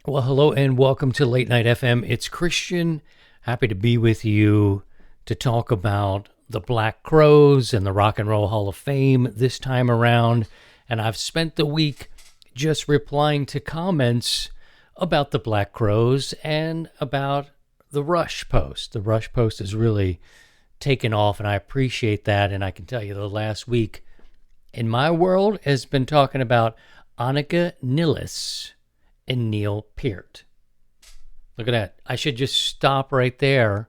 Well, hello and welcome to Late Night FM. It's Christian. Happy to be with you to talk about the Black Crowes and the Rock and Roll Hall of Fame this time around. And I've spent the week just replying to comments about the Black Crowes and about the Rush post. The Rush post has really taken off, and I appreciate that. And I can tell you the last week in my world has been talking about Annika Nilles and Neil Peart. Look at that. I should just stop right there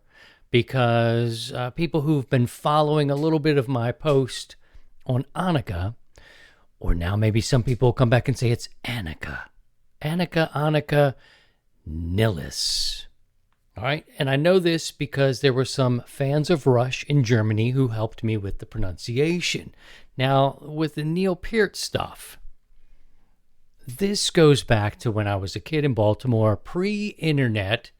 because people who've been following a little bit of my post on Annika, or now maybe some people come back and say it's Annika. Annika Nilles. All right. And I know this because there were some fans of Rush in Germany who helped me with the pronunciation. Now, with the Neil Peart stuff, this goes back to when I was a kid in Baltimore, pre-internet.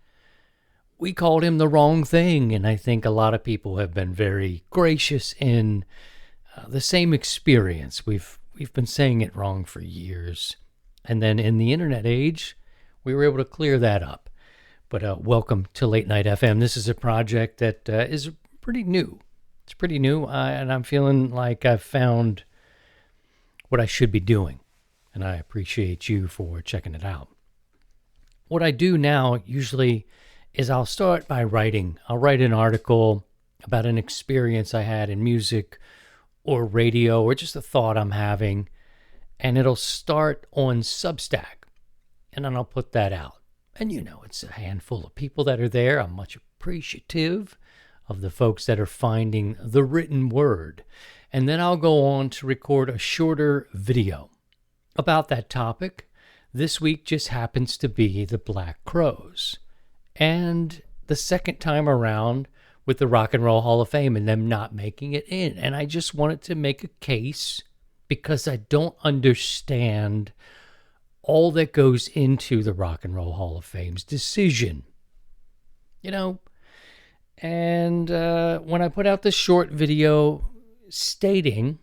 We called him the wrong thing, and I think a lot of people have been very gracious in the same experience. We've been saying it wrong for years, and then in the internet age, we were able to clear that up. But welcome to Late Night FM. This is a project that is pretty new. It's pretty new, and I'm feeling like I've found what I should be doing. And I appreciate you for checking it out. What I do now usually is I'll start by writing. I'll write an article about an experience I had in music or radio or just a thought I'm having. And it'll start on Substack. And then I'll put that out. And you know, it's a handful of people that are there. I'm much appreciative of the folks that are finding the written word. And then I'll go on to record a shorter video about that topic. This week just happens to be the Black Crowes. And the second time around with the Rock and Roll Hall of Fame and them not making it in. And I just wanted to make a case because I don't understand all that goes into the Rock and Roll Hall of Fame's decision. You know, and when I put out this short video stating,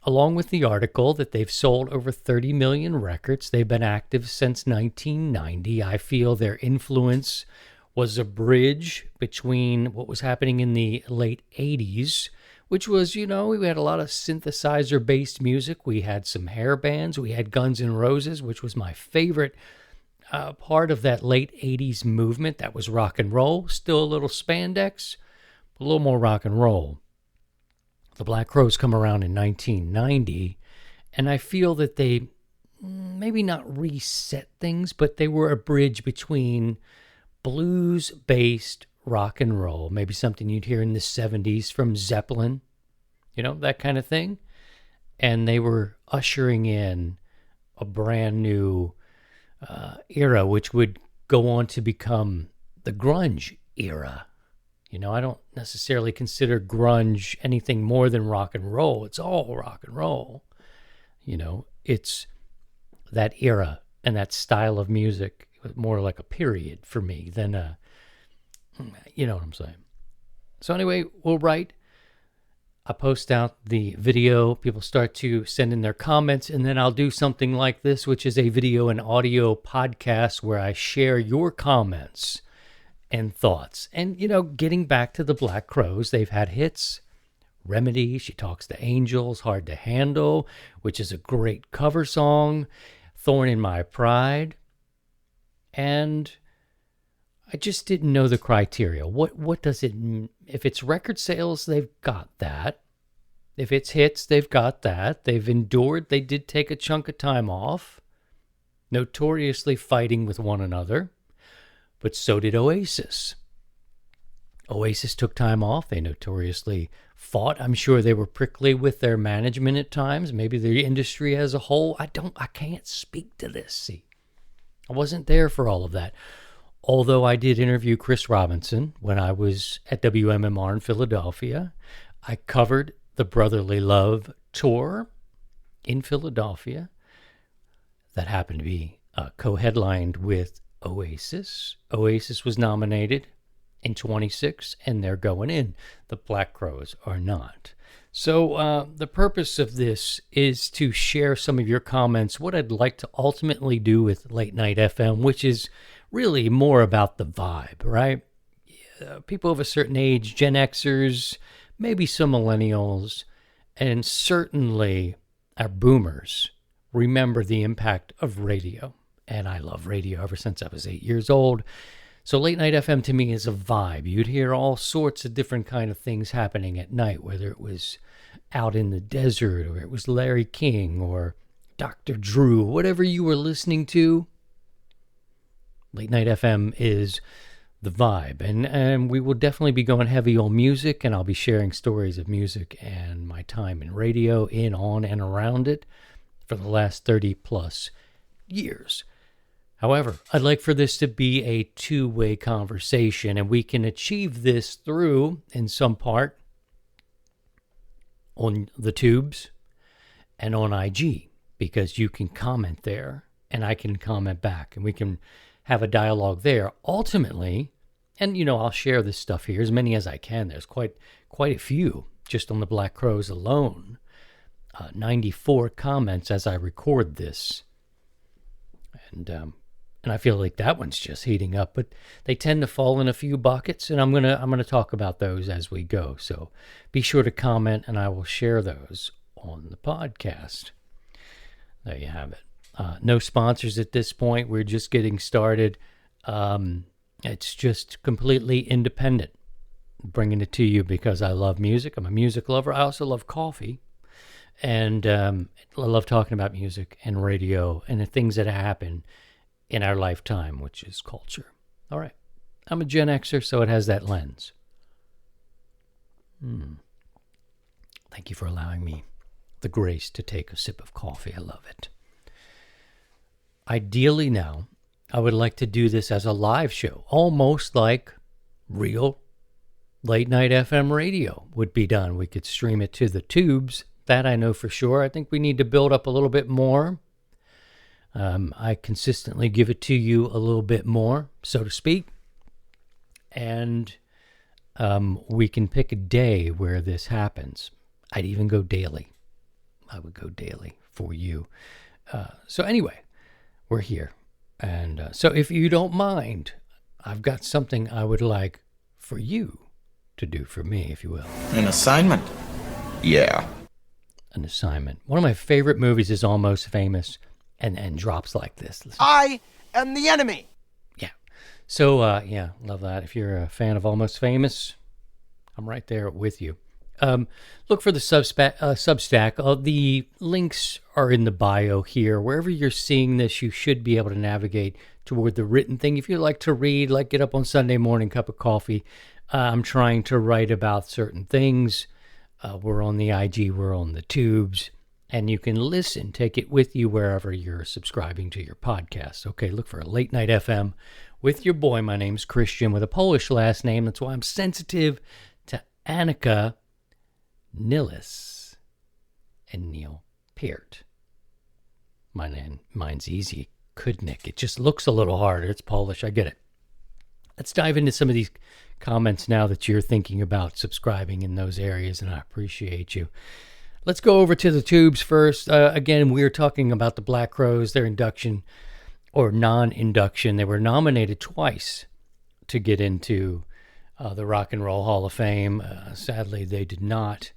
along with the article, that they've sold over 30 million records. They've been active since 1990. I feel their influence was a bridge between what was happening in the late 80s, which was, you know, we had a lot of synthesizer-based music. We had some hair bands. We had Guns N' Roses, which was my favorite part of that late 80s movement. That was rock and roll. Still a little spandex, but a little more rock and roll. The Black Crowes come around in 1990, and I feel that they maybe not reset things, but they were a bridge between blues-based rock and roll, maybe something you'd hear in the 70s from Zeppelin, you know, that kind of thing. And they were ushering in a brand new era, which would go on to become the grunge era. You know, I don't necessarily consider grunge anything more than rock and roll. It's all rock and roll. You know, it's that era and that style of music, more like a period for me than a, you know what I'm saying. So anyway, we'll write. I post out the video. People start to send in their comments, and then I'll do something like this, which is a video and audio podcast where I share your comments and thoughts. And, you know, getting back to the Black Crowes, they've had hits. Remedy, She Talks to Angels, Hard to Handle, which is a great cover song. Thorn in My Pride. And I just didn't know the criteria. What does it mean? If it's record sales, they've got that. If it's hits, they've got that. They've endured. They did take a chunk of time off, notoriously fighting with one another. But so did Oasis. Oasis took time off. They notoriously fought. I'm sure they were prickly with their management at times, maybe the industry as a whole. I can't speak to this. See, I wasn't there for all of that. Although I did interview Chris Robinson when I was at WMMR in Philadelphia. I covered the Brotherly Love tour in Philadelphia that happened to be co-headlined with Oasis. Oasis was nominated in 26, and they're going in. The Black Crowes are not. So the purpose of this is to share some of your comments, what I'd like to ultimately do with Late Night FM, which is really more about the vibe, right? People of a certain age, Gen Xers, maybe some millennials, and certainly our boomers remember the impact of radio. And I love radio ever since I was 8 years old. So Late Night FM to me is a vibe. You'd hear all sorts of different kind of things happening at night, whether it was out in the desert or it was Larry King or Dr. Drew, whatever you were listening to. Late Night FM is the vibe. And we will definitely be going heavy on music, and I'll be sharing stories of music and my time in radio, in, on, and around it for the last 30 plus years. However, I'd like for this to be a two-way conversation, and we can achieve this through, in some part, on the tubes and on IG, because you can comment there, and I can comment back, and we can have a dialogue there. Ultimately, and I'll share this stuff here, as many as I can. There's quite a few, just on the Black Crowes alone. 94 comments as I record this. And I feel like that one's just heating up, but they tend to fall in a few buckets, and I'm gonna talk about those as we go. So be sure to comment, and I will share those on the podcast. There you have it. No sponsors at this point. We're just getting started. It's just completely independent. Bringing it to you because I love music. I'm a music lover. I also love coffee, and I love talking about music and radio and the things that happen in our lifetime, which is culture. All right. I'm a Gen Xer, so it has that lens. Thank you for allowing me the grace to take a sip of coffee. I love it. Ideally now, I would like to do this as a live show, almost like real Late Night FM radio would be done. We could stream it to the tubes. That I know for sure. I think we need to build up a little bit more. I consistently give it to you a little bit more, so to speak. And we can pick a day where this happens. I'd even go daily. I would go daily for you. So anyway, we're here. And so if you don't mind, I've got something I would like for you to do for me, if you will. An assignment? Yeah. An assignment. One of my favorite movies is Almost Famous. And drops like this. Listen. I am the enemy. Yeah. So, love that. If you're a fan of Almost Famous, I'm right there with you. Look for the Substack. The links are in the bio here. Wherever you're seeing this, you should be able to navigate toward the written thing. If you like to read, like get up on Sunday morning, cup of coffee. I'm trying to write about certain things. We're on the IG, we're on the tubes. And you can listen, take it with you wherever you're subscribing to your podcast. Okay, look for a Late Night FM with your boy. My name's Christian with a Polish last name. That's why I'm sensitive to Annika, Nilis, and Neil Peart. Mine's easy. Kudnik. It just looks a little harder. It's Polish. I get it. Let's dive into some of these comments now that you're thinking about subscribing in those areas, and I appreciate you. Let's go over to the tubes first. Again, we're talking about the Black Crowes, their induction or non-induction. They were nominated twice to get into the Rock and Roll Hall of Fame. Sadly, they did not.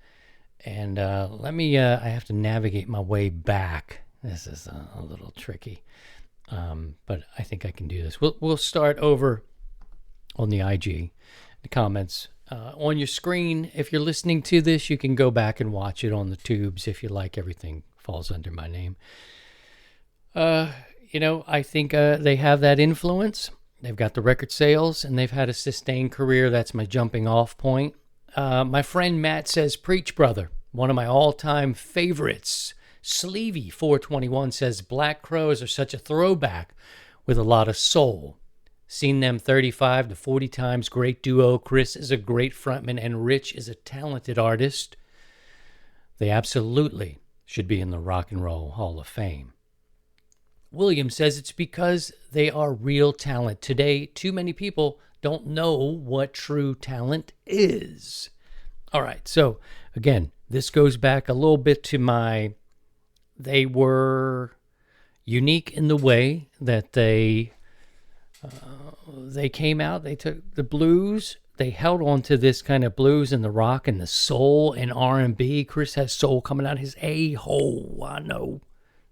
And I have to navigate my way back. This is a little tricky, but I think I can do this. We'll start over on the IG, the comments. On your screen, if you're listening to this, you can go back and watch it on the tubes if you like. Everything falls under my name. I think they have that influence. They've got the record sales, and they've had a sustained career. That's my jumping off point. My friend Matt says, preach, brother. One of my all-time favorites. Sleevey421 says, Black Crowes are such a throwback with a lot of soul. Seen them 35 to 40 times. Great duo. Chris is a great frontman, and Rich is a talented artist. They absolutely should be in the Rock and Roll Hall of Fame. William says it's because they are real talent. Today, too many people don't know what true talent is. All right, so again, This goes back a little bit to they were unique in the way that they came out. They took the blues. They held on to this kind of blues and the rock and the soul and R&B. Chris has soul coming out his a-hole. I know.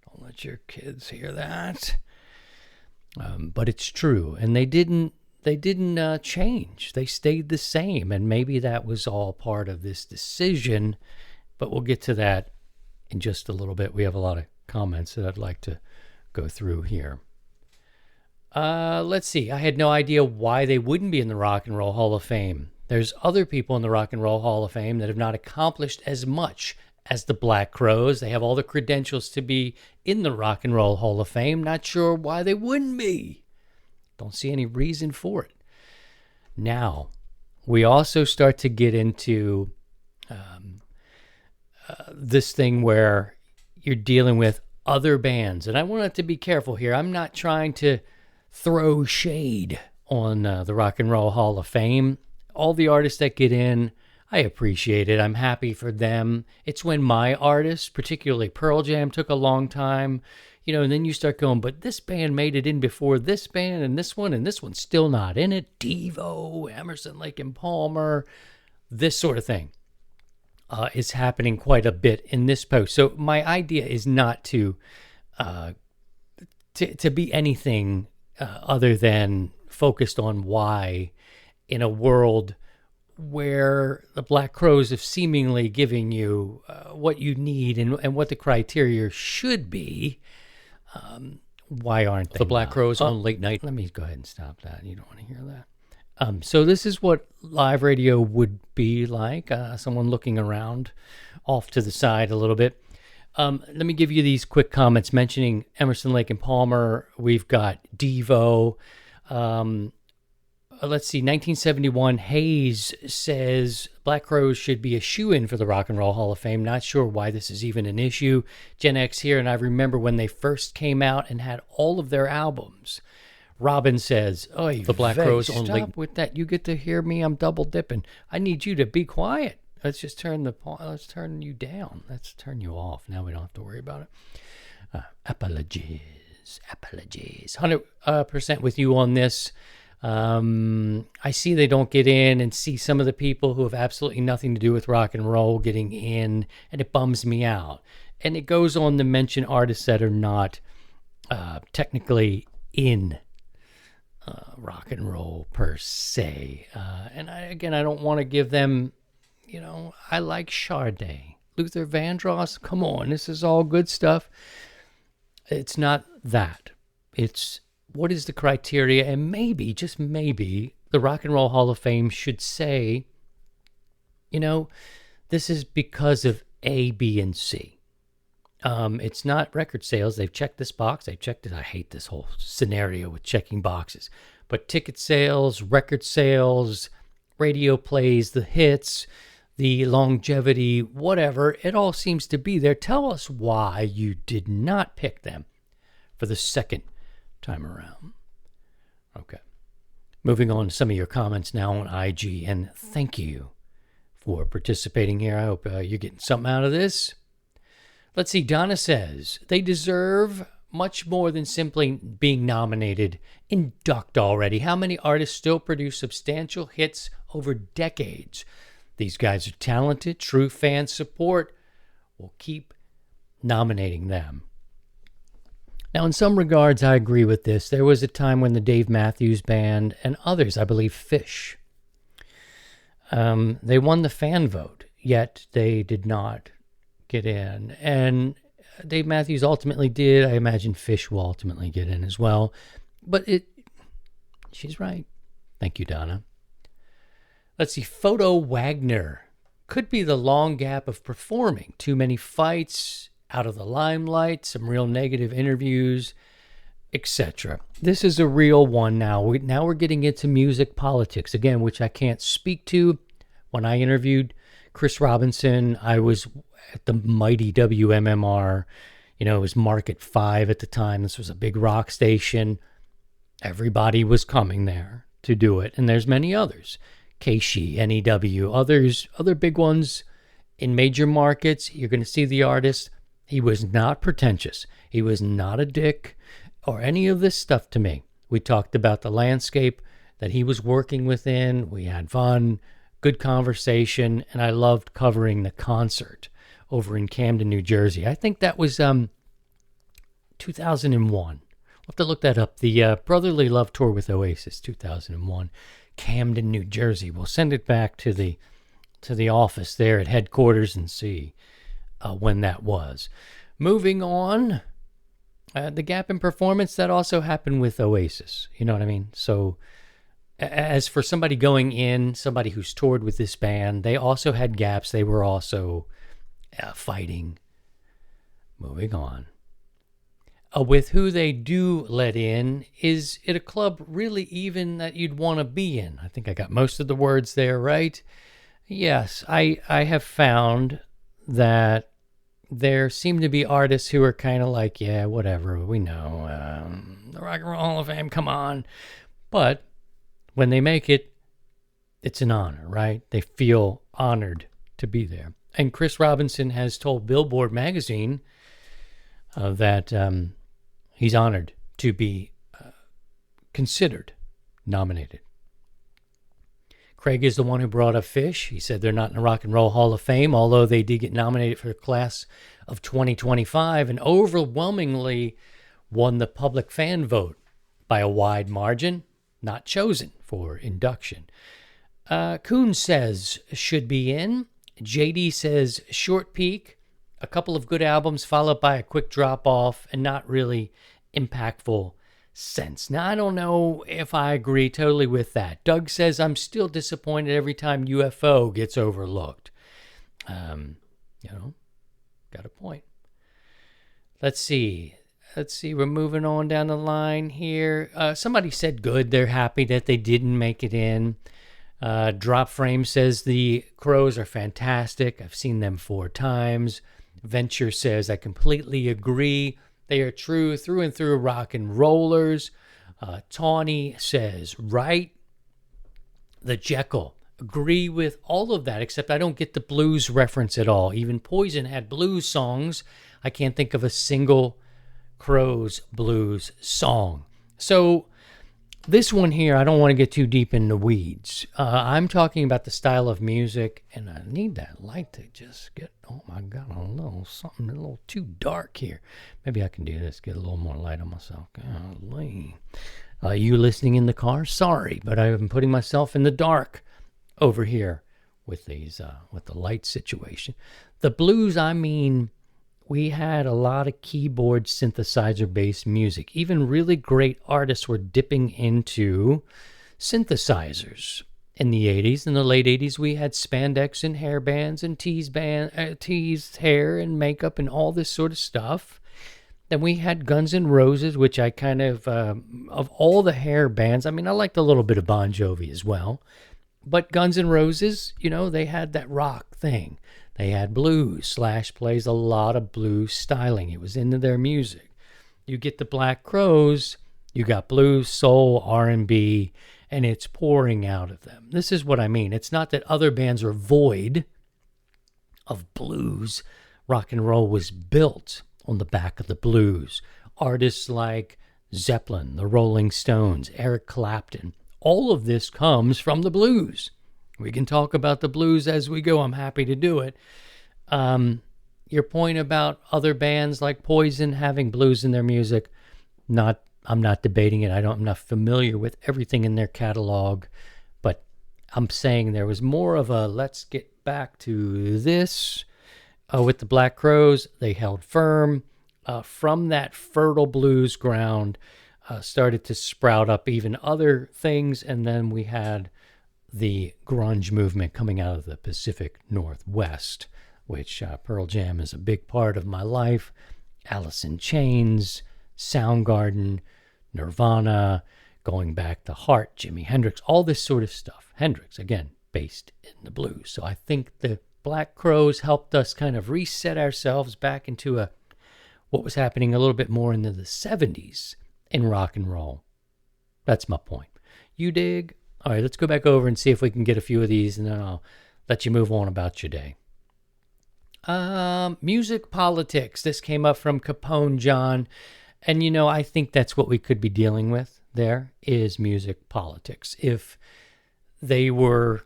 Don't let your kids hear that. But it's true. And they didn't change. They stayed the same. And maybe that was all part of this decision. But we'll get to that in just a little bit. We have a lot of comments that I'd like to go through here. Let's see. I had no idea why they wouldn't be in the Rock and Roll Hall of Fame. There's other people in the Rock and Roll Hall of Fame that have not accomplished as much as the Black Crowes. They have all the credentials to be in the Rock and Roll Hall of Fame. Not sure why they wouldn't be. Don't see any reason for it. Now, we also start to get into this thing where you're dealing with other bands. And I want to be careful here. I'm not trying to throw shade on the Rock and Roll Hall of Fame. All the artists that get in, I appreciate it. I'm happy for them. It's when my artists, particularly Pearl Jam, took a long time, and then you start going, but this band made it in before this band and this one's still not in it. Devo, Emerson, Lake and Palmer, this sort of thing is happening quite a bit in this post. So my idea is not to be anything other than focused on why, in a world where the Black Crowes have seemingly given you what you need and what the criteria should be, why aren't they? The Black Crowes on late night. Let me go ahead and stop that. You don't want to hear that. So this is what live radio would be like. Someone looking around off to the side a little bit. Let me give you these quick comments mentioning Emerson, Lake and Palmer. We've got Devo. Let's see, 1971, Hayes says Black Crowes should be a shoo-in for the Rock and Roll Hall of Fame. Not sure why this is even an issue. Gen X here, and I remember when they first came out and had all of their albums. Robin says, "Oh, the Black Crowes only." Stop with that. You get to hear me. I'm double dipping. I need you to be quiet. Let's turn you down. Let's turn you off. Now we don't have to worry about it. Apologies. 100% with you on this. I see they don't get in and see some of the people who have absolutely nothing to do with rock and roll getting in, and it bums me out. And it goes on to mention artists that are not technically in rock and roll per se. And I don't want to give them, I like Sade, Luther Vandross. Come on, this is all good stuff. It's not that. It's what is the criteria, and maybe, just maybe, the Rock and Roll Hall of Fame should say, this is because of A, B, and C. It's not record sales. They've checked this box. They've checked it. I hate this whole scenario with checking boxes. But ticket sales, record sales, radio plays, the hits, the longevity, whatever, it all seems to be there. Tell us why you did not pick them for the second time around. Okay. Moving on to some of your comments now on IG, and thank you for participating here. I hope you're getting something out of this. Let's see. Donna says they deserve much more than simply being nominated. Induct already. How many artists still produce substantial hits over decades? These guys are talented. True fan support will keep nominating them. Now, in some regards, I agree with this. There was a time when the Dave Matthews Band and others, I believe Fish, they won the fan vote, yet they did not get in. And Dave Matthews ultimately did. I imagine Fish will ultimately get in as well. But she's right. Thank you, Donna. Let's see. Photo Wagner. Could be the long gap of performing. Too many fights, out of the limelight, some real negative interviews, etc. This is a real one now. Now we're getting into music politics, again, which I can't speak to. When I interviewed Chris Robinson, I was at the mighty WMMR. It was Market 5 at the time. This was a big rock station. Everybody was coming there to do it. And there's many others. Keishi, NEW, other big ones In major markets, you're going to see the artist. He was not pretentious. He was not a dick or any of this stuff to me. We talked about the landscape that he was working within. We had fun, good conversation, and I loved covering the concert over in Camden, New Jersey. I think that was 2001. We'll have to look that up. The Brotherly Love Tour with Oasis, 2001, Camden, New Jersey. We'll send it back to the office there at headquarters and see when that was. Moving on, the gap in performance, that also happened with Oasis. You know what I mean? So as for somebody going in, somebody who's toured with this band, they also had gaps. They were also fighting. Moving on. With who they do let in, is it a club really even that you'd want to be in? I think I got most of the words there, right? Yes, I have found that there seem to be artists who are kind of like, yeah, whatever, we know, the Rock and Roll Hall of Fame, come on. But when they make it, it's an honor, right? They feel honored to be there. And Chris Robinson has told Billboard magazine that he's honored to be considered nominated. Craig is the one who brought up Fish. He said they're not in the Rock and Roll Hall of Fame, although they did get nominated for the class of 2025 and overwhelmingly won the public fan vote by a wide margin, not chosen for induction. Kuhn says should be in. JD says short peak, a couple of good albums followed by a quick drop off and not really impactful sense. Now, I don't know if I agree totally with that. Doug says I'm still disappointed every time UFO gets overlooked. Got a point. Let's see. We're moving on down the line here. Somebody said good. They're happy that they didn't make it in. Drop Frame says the Crows are fantastic. I've seen them 4 times. Venture says I completely agree. They are true through and through rock and rollers. Tawny says, right. The Jekyll, agree with all of that, except I don't get the blues reference at all. Even Poison had blues songs. I can't think of a single Crows blues song. So this one here, I don't want to get too deep in the weeds. I'm talking about the style of music, and I need that light to just get, oh my God, something a little too dark here. Maybe I can do this, get a little more light on myself. Golly. You listening in the car? Sorry, but I'm putting myself in the dark over here with these, with the light situation. The blues, I mean, we had a lot of keyboard synthesizer-based music. Even really great artists were dipping into synthesizers. In the 80s, in the late 80s, we had spandex and hair bands and teased hair and makeup and all this sort of stuff. Then we had Guns N' Roses, which I kind of all the hair bands, I mean, I liked a little bit of Bon Jovi as well. But Guns N' Roses, they had that rock thing. They had blues. Slash plays a lot of blues styling. It was into their music. You get the Black Crowes, you got blues, soul, R&B, and it's pouring out of them. This is what I mean. It's not that other bands are void of blues. Rock and roll was built on the back of the blues. Artists like Zeppelin, the Rolling Stones, Eric Clapton, all of this comes from the blues. We can talk about the blues as we go. I'm happy to do it. Your point about other bands like Poison having blues in their music, I'm not debating it. I'm not familiar with everything in their catalog, but I'm saying there was more of a let's get back to this. With the Black Crowes, they held firm. From that fertile blues ground, started to sprout up even other things, and then we had the grunge movement coming out of the Pacific Northwest, which Pearl Jam is a big part of my life. Alice in Chains, Soundgarden, Nirvana, going back to Heart, Jimi Hendrix, all this sort of stuff. Hendrix, again, based in the blues. So I think the Black Crowes helped us kind of reset ourselves back into what was happening a little bit more into the 70s in rock and roll. That's my point. You dig? All right, let's go back over and see if we can get a few of these, and then I'll let you move on about your day. Music politics. This came up from Capone John. And, I think that's what we could be dealing with there is music politics. If they were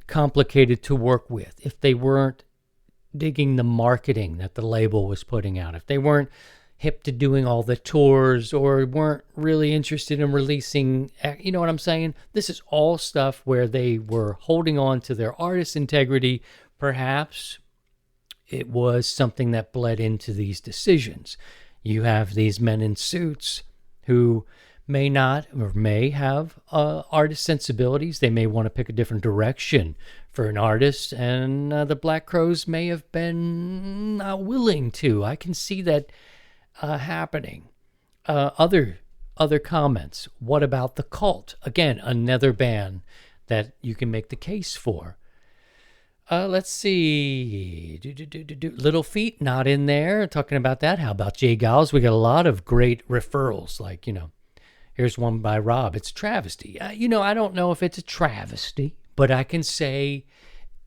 complicated to work with, if they weren't digging the marketing that the label was putting out, if they weren't hip to doing all the tours or weren't really interested in releasing, you know what I'm saying? This is all stuff where they were holding on to their artist integrity. Perhaps it was something that bled into these decisions. You have these men in suits who may not or may have artist sensibilities. They may want to pick a different direction for an artist, and the Black Crowes may have been not willing to. I can see that happening. Other comments. What about the Cult? Again, another band that you can make the case for. Let's see. Little Feat, not in there. Talking about that. How about Jay Giles? We got a lot of great referrals. Like, here's one by Rob. It's travesty. I don't know if it's a travesty, but I can say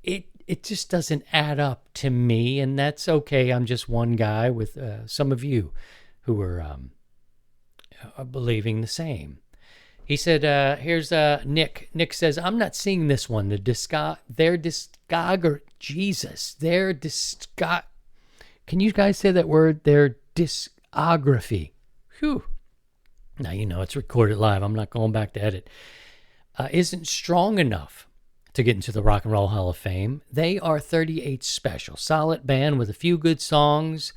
it just doesn't add up to me, and that's okay. I'm just one guy with some of you who are believing the same. He said, here's Nick. Nick says, I'm not seeing this one. Their discography. Jesus. Can you guys say that word? Their discography. Whew. Now, it's recorded live. I'm not going back to edit. Isn't strong enough to get into the Rock and Roll Hall of Fame. They are 38 special. Solid band with a few good songs,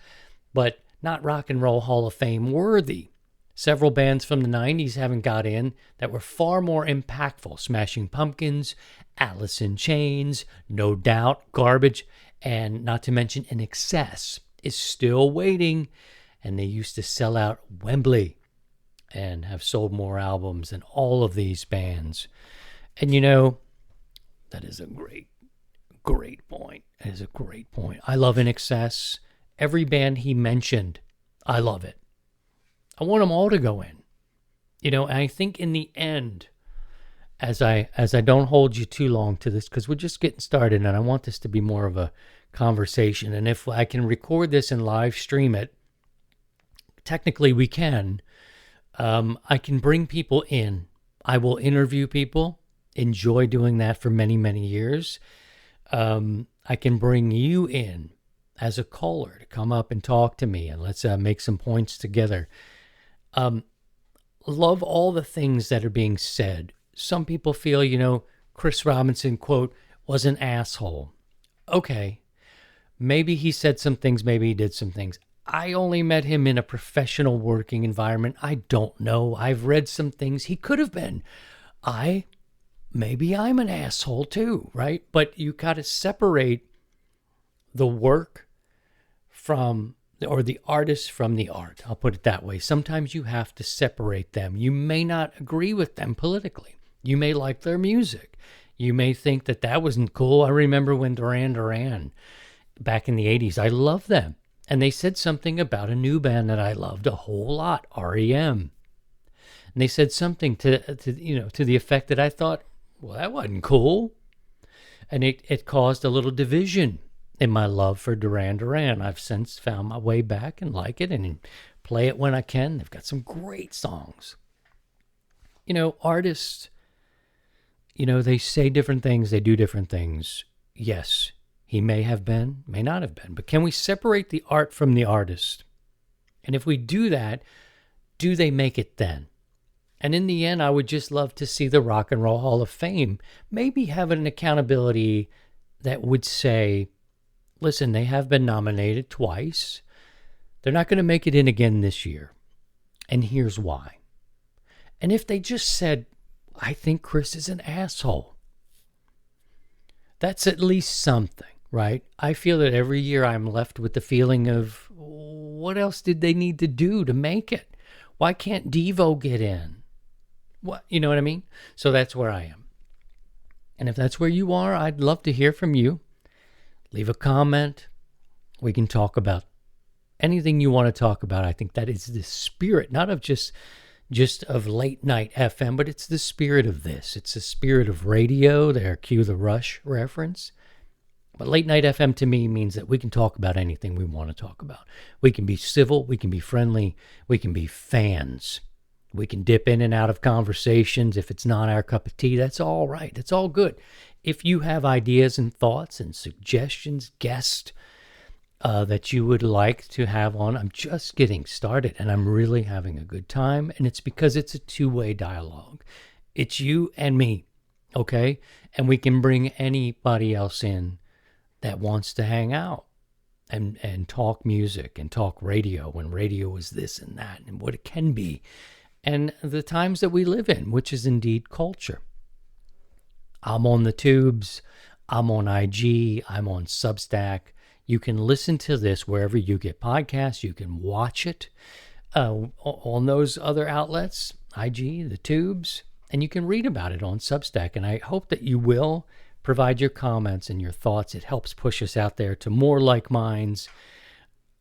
but not Rock and Roll Hall of Fame worthy. Several bands from the 90s haven't got in that were far more impactful. Smashing Pumpkins, Alice in Chains, No Doubt, Garbage, and not to mention In Excess is still waiting. And they used to sell out Wembley and have sold more albums than all of these bands. And that is a great point. That is a great point. I love In Excess. Every band he mentioned, I love it. I want them all to go in. And I think in the end, as I don't hold you too long to this, because we're just getting started and I want this to be more of a conversation. And if I can record this and live stream it, technically we can. I can bring people in. I will interview people. Enjoy doing that for many, many years. I can bring you in as a caller to come up and talk to me, and let's make some points together. Love all the things that are being said. Some people feel, Chris Robinson, quote, was an asshole. Okay. Maybe he said some things, maybe he did some things. I only met him in a professional working environment. I don't know. I've read some things he could have been. Maybe I'm an asshole too, right? But you got to separate the work or the artist from the art. I'll put it that way. Sometimes you have to separate them. You may not agree with them politically. You may like their music. You may think that wasn't cool. I remember when Duran Duran, back in the 80s, I loved them. And they said something about a new band that I loved a whole lot, REM. And they said something to the effect that I thought, well, that wasn't cool. And it caused a little division in my love for Duran Duran. I've since found my way back and like it and play it when I can. They've got some great songs. Artists, they say different things, they do different things. Yes, he may have been, may not have been. But can we separate the art from the artist? And if we do that, do they make it then? And in the end, I would just love to see the Rock and Roll Hall of Fame maybe have an accountability that would say, listen, they have been nominated twice. They're not going to make it in again this year. And here's why. And if they just said, I think Chris is an asshole, that's at least something, right? I feel that every year I'm left with the feeling of, what else did they need to do to make it? Why can't Devo get in? What, you know what I mean? So that's where I am. And if that's where you are, I'd love to hear from you. Leave a comment. We can talk about anything you want to talk about. I think that is the spirit, not of just of late night FM, but it's the spirit of this. It's the spirit of radio. There, cue the Rush reference. But late night FM to me means that we can talk about anything we want to talk about. We can be civil, we can be friendly, we can be fans. We can dip in and out of conversations. If it's not our cup of tea, that's all right. It's all good. If you have ideas and thoughts and suggestions, guests that you would like to have on, I'm just getting started and I'm really having a good time. And it's because it's a two-way dialogue. It's you and me, okay? And we can bring anybody else in that wants to hang out and talk music and talk radio when radio is this and that and what it can be. And the times that we live in, which is indeed culture. I'm on the tubes, I'm on IG, I'm on Substack. You can listen to this wherever you get podcasts. You can watch it on those other outlets, IG, the tubes, and you can read about it on Substack. And I hope that you will provide your comments and your thoughts. It helps push us out there to more like minds.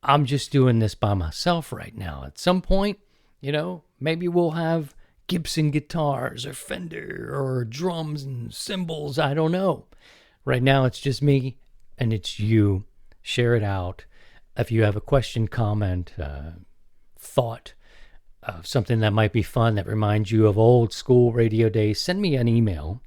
I'm just doing this by myself right now. At some point, maybe we'll have Gibson guitars or Fender or drums and cymbals. I don't know. Right now, it's just me and it's you. Share it out. If you have a question, comment, thought, something that might be fun that reminds you of old school radio days, send me an email.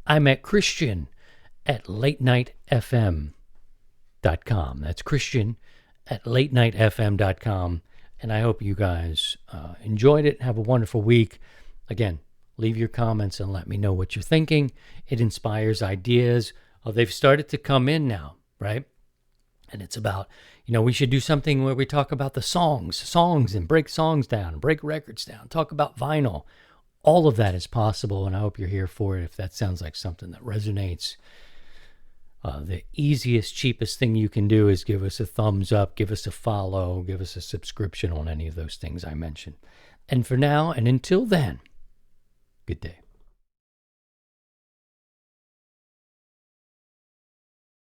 I'm at Christian@latenightfm.com. That's Christian@latenightfm.com. And I hope you guys enjoyed it. Have a wonderful week. Again, leave your comments and let me know what you're thinking. It inspires ideas. Oh, they've started to come in now, right? And it's about, we should do something where we talk about the songs and break songs down, break records down, talk about vinyl. All of that is possible, and I hope you're here for it if that sounds like something that resonates. The easiest, cheapest thing you can do is give us a thumbs up, give us a follow, give us a subscription on any of those things I mentioned. And for now, and until then, good day.